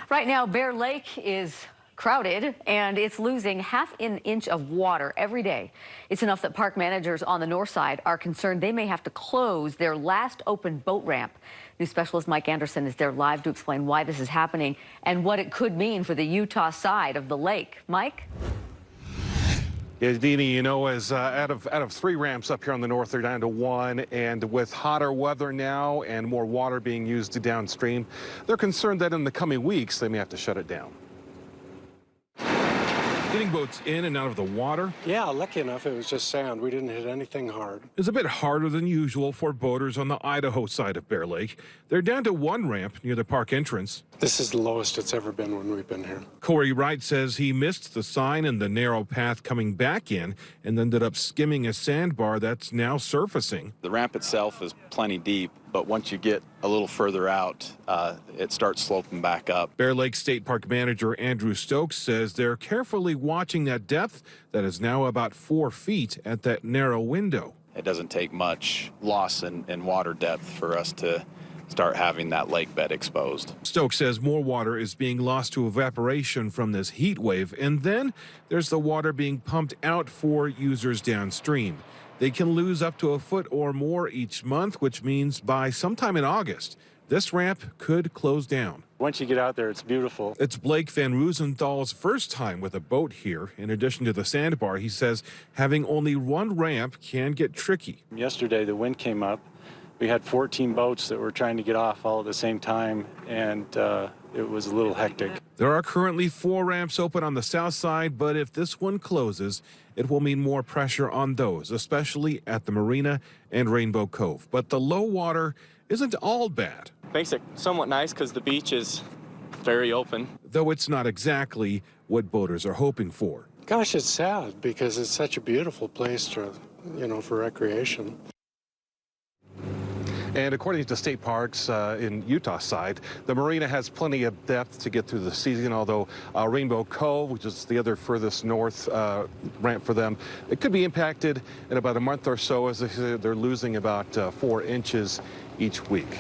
Right now, Bear Lake is crowded and it's losing half an inch of water every day. It's enough that park managers on the north side are concerned they may have to close their last open boat ramp. News specialist Mike Anderson is there live to explain why this is happening and what it could mean for the Utah side of the lake. Mike? Yeah, Deanie, you know, as out of 3 ramps up here on the north, they're down to 1, and with hotter weather now and more water being used downstream, they're concerned that in the coming weeks they may have to shut it down. Getting boats in and out of the water? Yeah, lucky enough it was just sand. We didn't hit anything hard. Is a bit harder than usual for boaters on the Idaho side of Bear Lake. They're down to 1 ramp near the park entrance. This is the lowest it's ever been when we've been here. Corey Wright says he missed the sign and the narrow path coming back in and ended up skimming a sandbar that's now surfacing. The ramp itself is plenty deep, but once you get a little further out, it starts sloping back up. Bear Lake State Park Manager Andrew Stokes says they're carefully watching that depth that is now about 4 feet at that narrow window. It doesn't take much loss in water depth for us to start having that lake bed exposed. Stokes says more water is being lost to evaporation from this heat wave, and then there's the water being pumped out for users downstream. They can lose up to a foot or more each month, which means by sometime in August, this ramp could close down. Once you get out there, it's beautiful. It's Blake Van Roosenthal's first time with a boat here. In addition to the sandbar, he says having only 1 ramp can get tricky. Yesterday, the wind came up. We had 14 boats that were trying to get off all at the same time, and it was a little hectic. There are currently 4 ramps open on the south side, but if this one closes, it will mean more pressure on those, especially at the marina and Rainbow Cove. But the low water isn't all bad. Makes it somewhat nice because the beach is very open. Though it's not exactly what boaters are hoping for. Gosh, it's sad because it's such a beautiful place to, for recreation. And according to state parks in Utah side, the marina has plenty of depth to get through the season, although Rainbow Cove, which is the other furthest north ramp for them, it could be impacted in about a month or so, as they're losing about 4 inches each week.